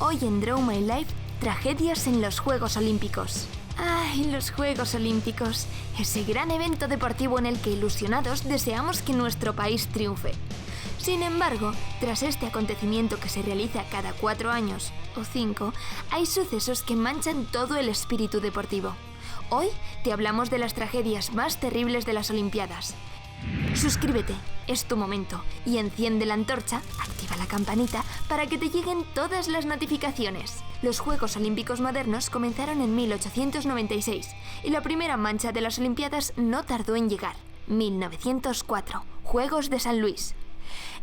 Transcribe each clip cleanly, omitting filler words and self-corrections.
Hoy en Draw My Life, tragedias en los Juegos Olímpicos. ¡Ay, los Juegos Olímpicos! Ese gran evento deportivo en el que ilusionados deseamos que nuestro país triunfe. Sin embargo, tras este acontecimiento que se realiza cada 4 años, o 5, hay sucesos que manchan todo el espíritu deportivo. Hoy te hablamos de las tragedias más terribles de las Olimpiadas. Suscríbete, es tu momento, y enciende la antorcha, activa la campanita para que te lleguen todas las notificaciones. Los Juegos Olímpicos modernos comenzaron en 1896 y la primera mancha de las Olimpiadas no tardó en llegar. 1904, Juegos de San Luis.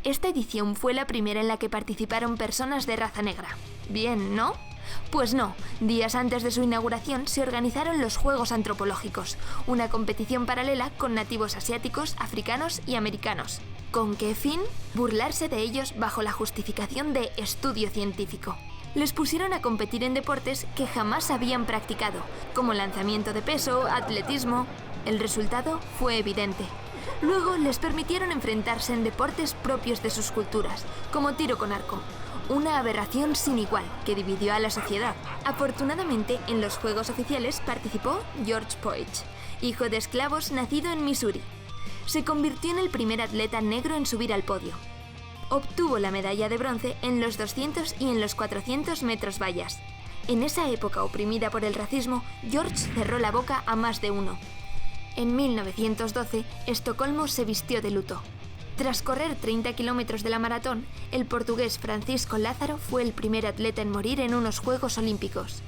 Esta edición fue la primera en la que participaron personas de raza negra. Bien, ¿no? Pues no, días antes de su inauguración se organizaron los Juegos Antropológicos, una competición paralela con nativos asiáticos, africanos y americanos. ¿Con qué fin? Burlarse de ellos bajo la justificación de estudio científico. Les pusieron a competir en deportes que jamás habían practicado, como lanzamiento de peso, atletismo. El resultado fue evidente. Luego les permitieron enfrentarse en deportes propios de sus culturas, como tiro con arco. Una aberración sin igual que dividió a la sociedad. Afortunadamente, en los Juegos oficiales participó George Poich, hijo de esclavos nacido en Missouri. Se convirtió en el primer atleta negro en subir al podio. Obtuvo la medalla de bronce en los 200 y en los 400 metros vallas. En esa época oprimida por el racismo, George cerró la boca a más de uno. En 1912, Estocolmo se vistió de luto. Tras correr 30 kilómetros de la maratón, el portugués Francisco Lázaro fue el primer atleta en morir en unos Juegos Olímpicos.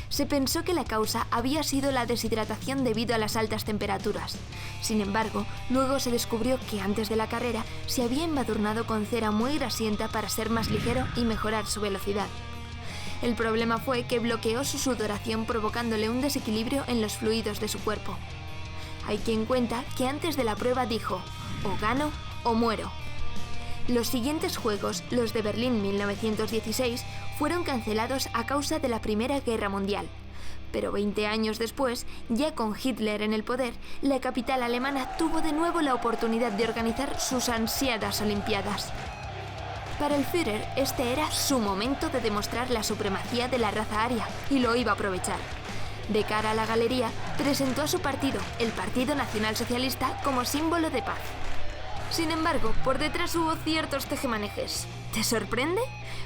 Se pensó que la causa había sido la deshidratación debido a las altas temperaturas. Sin embargo, luego se descubrió que antes de la carrera se había embadurnado con cera muy grasienta para ser más ligero y mejorar su velocidad. El problema fue que bloqueó su sudoración provocándole un desequilibrio en los fluidos de su cuerpo. Hay quien cuenta que antes de la prueba dijo: o gano o muero. Los siguientes Juegos, los de Berlín 1916, fueron cancelados a causa de la Primera Guerra Mundial. Pero 20 años después, ya con Hitler en el poder, la capital alemana tuvo de nuevo la oportunidad de organizar sus ansiadas Olimpiadas. Para el Führer, este era su momento de demostrar la supremacía de la raza aria, y lo iba a aprovechar. De cara a la galería, presentó a su partido, el Partido Nacional Socialista, como símbolo de paz. Sin embargo, por detrás hubo ciertos tejemanejes. ¿Te sorprende?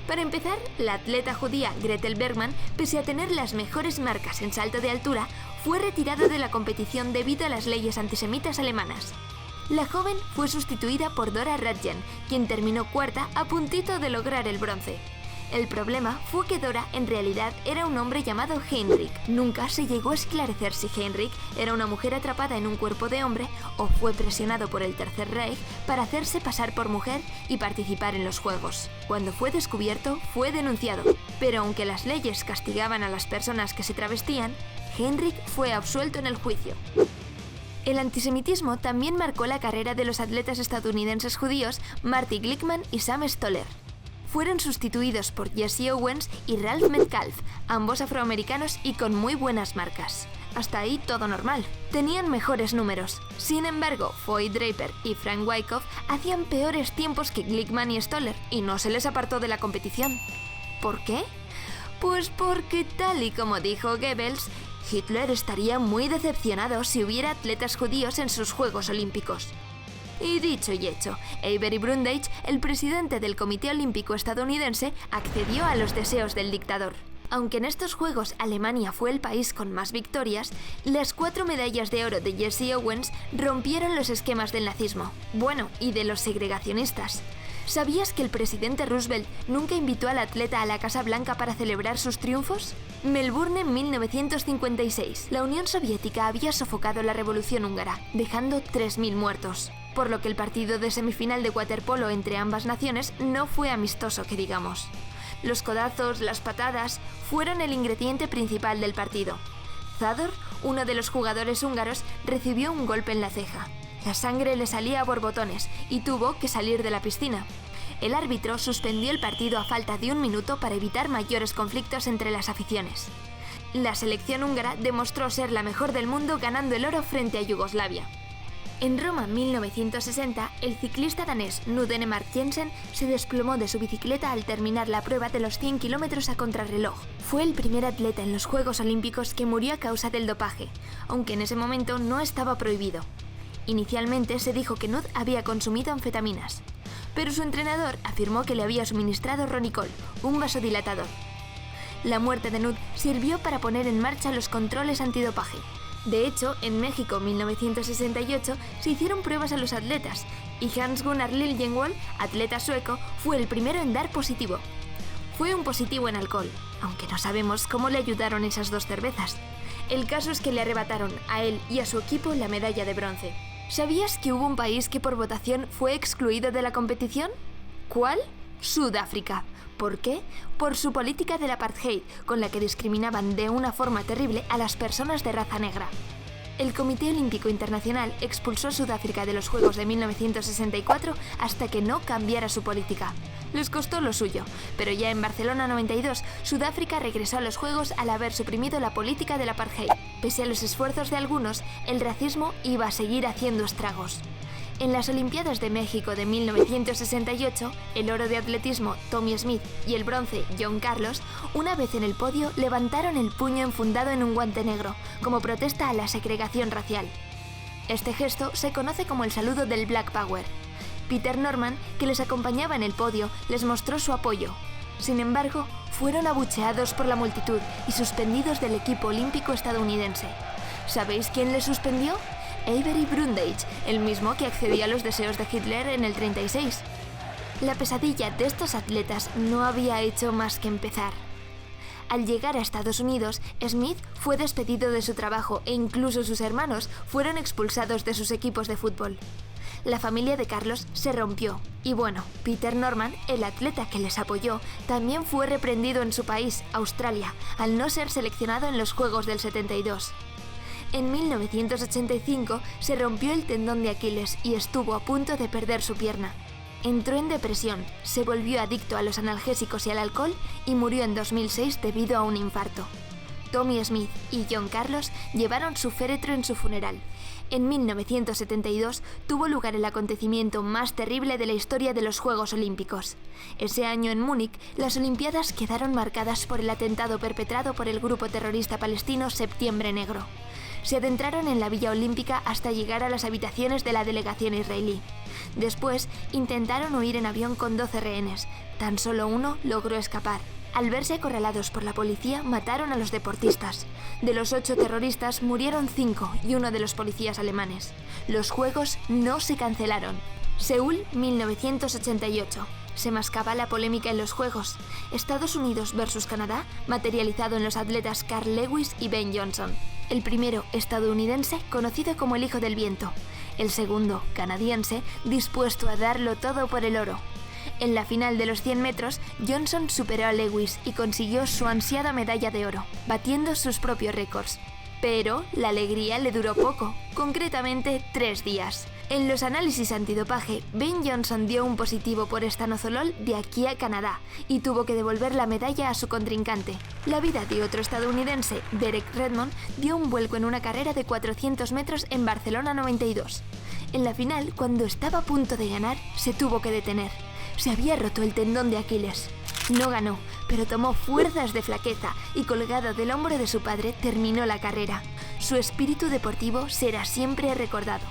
Para empezar, la atleta judía Gretel Bergmann, pese a tener las mejores marcas en salto de altura, fue retirada de la competición debido a las leyes antisemitas alemanas. La joven fue sustituida por Dora Radjen, quien terminó cuarta a puntito de lograr el bronce. El problema fue que Dora en realidad era un hombre llamado Heinrich. Nunca se llegó a esclarecer si Heinrich era una mujer atrapada en un cuerpo de hombre o fue presionado por el Tercer Reich para hacerse pasar por mujer y participar en los Juegos. Cuando fue descubierto, fue denunciado. Pero aunque las leyes castigaban a las personas que se travestían, Heinrich fue absuelto en el juicio. El antisemitismo también marcó la carrera de los atletas estadounidenses judíos Marty Glickman y Sam Stoller. Fueron sustituidos por Jesse Owens y Ralph Metcalfe, ambos afroamericanos y con muy buenas marcas. Hasta ahí todo normal. Tenían mejores números. Sin embargo, Foy Draper y Frank Wyckoff hacían peores tiempos que Glickman y Stoller y no se les apartó de la competición. ¿Por qué? Pues porque, tal y como dijo Goebbels, Hitler estaría muy decepcionado si hubiera atletas judíos en sus Juegos Olímpicos. Y dicho y hecho, Avery Brundage, el presidente del Comité Olímpico estadounidense, accedió a los deseos del dictador. Aunque en estos Juegos Alemania fue el país con más victorias, las 4 medallas de oro de Jesse Owens rompieron los esquemas del nazismo, bueno, y de los segregacionistas. ¿Sabías que el presidente Roosevelt nunca invitó al atleta a la Casa Blanca para celebrar sus triunfos? Melbourne en 1956. La Unión Soviética había sofocado la Revolución Húngara, dejando 3.000 muertos. Por lo que el partido de semifinal de waterpolo entre ambas naciones no fue amistoso, que digamos. Los codazos, las patadas, fueron el ingrediente principal del partido. Zador, uno de los jugadores húngaros, recibió un golpe en la ceja. La sangre le salía a borbotones y tuvo que salir de la piscina. El árbitro suspendió el partido a falta de 1 minuto para evitar mayores conflictos entre las aficiones. La selección húngara demostró ser la mejor del mundo ganando el oro frente a Yugoslavia. En Roma 1960, el ciclista danés Knud Enemark Jensen se desplomó de su bicicleta al terminar la prueba de los 100 kilómetros a contrarreloj. Fue el primer atleta en los Juegos Olímpicos que murió a causa del dopaje, aunque en ese momento no estaba prohibido. Inicialmente se dijo que Knud había consumido anfetaminas, pero su entrenador afirmó que le había suministrado Ronicol, un vasodilatador. La muerte de Knud sirvió para poner en marcha los controles antidopaje. De hecho, en México 1968 se hicieron pruebas a los atletas y Hans Gunnar Liljenwall, atleta sueco, fue el primero en dar positivo. Fue un positivo en alcohol, aunque no sabemos cómo le ayudaron esas 2 cervezas. El caso es que le arrebataron a él y a su equipo la medalla de bronce. ¿Sabías que hubo un país que por votación fue excluido de la competición? ¿Cuál? Sudáfrica. ¿Por qué? Por su política del apartheid, con la que discriminaban de una forma terrible a las personas de raza negra. El Comité Olímpico Internacional expulsó a Sudáfrica de los Juegos de 1964 hasta que no cambiara su política. Les costó lo suyo, pero ya en Barcelona 92, Sudáfrica regresó a los Juegos al haber suprimido la política del apartheid. Pese a los esfuerzos de algunos, el racismo iba a seguir haciendo estragos. En las Olimpiadas de México de 1968, el oro de atletismo Tommie Smith y el bronce John Carlos, una vez en el podio, levantaron el puño enfundado en un guante negro, como protesta a la segregación racial. Este gesto se conoce como el saludo del Black Power. Peter Norman, que les acompañaba en el podio, les mostró su apoyo. Sin embargo, fueron abucheados por la multitud y suspendidos del equipo olímpico estadounidense. ¿Sabéis quién les suspendió? Avery Brundage, el mismo que accedía a los deseos de Hitler en el 36. La pesadilla de estos atletas no había hecho más que empezar. Al llegar a Estados Unidos, Smith fue despedido de su trabajo e incluso sus hermanos fueron expulsados de sus equipos de fútbol. La familia de Carlos se rompió y bueno, Peter Norman, el atleta que les apoyó, también fue reprendido en su país, Australia, al no ser seleccionado en los Juegos del 72. En 1985 se rompió el tendón de Aquiles y estuvo a punto de perder su pierna. Entró en depresión, se volvió adicto a los analgésicos y al alcohol y murió en 2006 debido a un infarto. Tommie Smith y John Carlos llevaron su féretro en su funeral. En 1972 tuvo lugar el acontecimiento más terrible de la historia de los Juegos Olímpicos. Ese año en Múnich, las Olimpiadas quedaron marcadas por el atentado perpetrado por el grupo terrorista palestino Septiembre Negro. Se adentraron en la Villa Olímpica hasta llegar a las habitaciones de la delegación israelí. Después, intentaron huir en avión con 12 rehenes. Tan solo uno logró escapar. Al verse acorralados por la policía, mataron a los deportistas. De los 8 terroristas, murieron 5 y uno de los policías alemanes. Los Juegos no se cancelaron. Seúl, 1988. Se mascaba la polémica en los Juegos. Estados Unidos versus Canadá, materializado en los atletas Carl Lewis y Ben Johnson. El primero, estadounidense, conocido como el Hijo del Viento. El segundo, canadiense, dispuesto a darlo todo por el oro. En la final de los 100 metros, Johnson superó a Lewis y consiguió su ansiada medalla de oro, batiendo sus propios récords. Pero la alegría le duró poco, concretamente 3 días. En los análisis antidopaje, Ben Johnson dio un positivo por estanozolol de aquí a Canadá y tuvo que devolver la medalla a su contrincante. La vida de otro estadounidense, Derek Redmond, dio un vuelco en una carrera de 400 metros en Barcelona 92. En la final, cuando estaba a punto de ganar, se tuvo que detener. Se había roto el tendón de Aquiles. No ganó, pero tomó fuerzas de flaqueza y colgado del hombro de su padre terminó la carrera. Su espíritu deportivo será siempre recordado.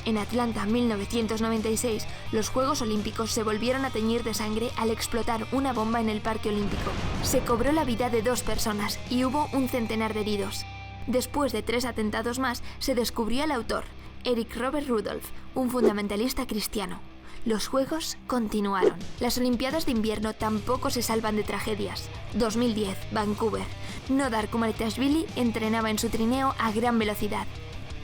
En Atlanta 1996, los Juegos Olímpicos se volvieron a teñir de sangre al explotar una bomba en el Parque Olímpico. Se cobró la vida de 2 personas y hubo un centenar de heridos. Después de 3 atentados más, se descubrió al autor, Eric Robert Rudolph, un fundamentalista cristiano. Los Juegos continuaron. Las Olimpiadas de invierno tampoco se salvan de tragedias. 2010, Vancouver. Nodar Kumarashvili entrenaba en su trineo a gran velocidad.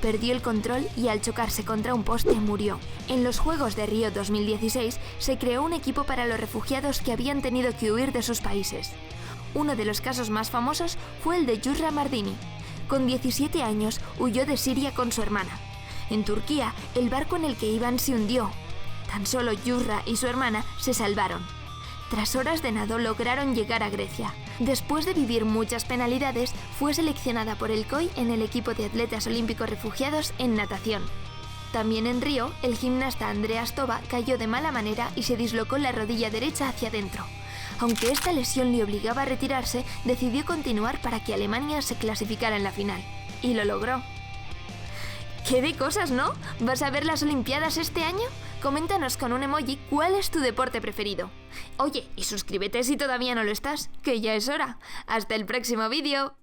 Perdió el control y al chocarse contra un poste murió. En los Juegos de Río 2016 se creó un equipo para los refugiados que habían tenido que huir de sus países. Uno de los casos más famosos fue el de Yusra Mardini. Con 17 años huyó de Siria con su hermana. En Turquía, el barco en el que iban se hundió. Tan solo Yusra y su hermana se salvaron. Tras horas de nado lograron llegar a Grecia. Después de vivir muchas penalidades, fue seleccionada por el COI en el equipo de atletas olímpicos refugiados en natación. También en Río, el gimnasta Andreas Toba cayó de mala manera y se dislocó la rodilla derecha hacia adentro. Aunque esta lesión le obligaba a retirarse, decidió continuar para que Alemania se clasificara en la final. Y lo logró. ¡Qué de cosas!, ¿no? ¿Vas a ver las Olimpiadas este año? Coméntanos con un emoji cuál es tu deporte preferido. Oye, y suscríbete si todavía no lo estás, que ya es hora. ¡Hasta el próximo vídeo!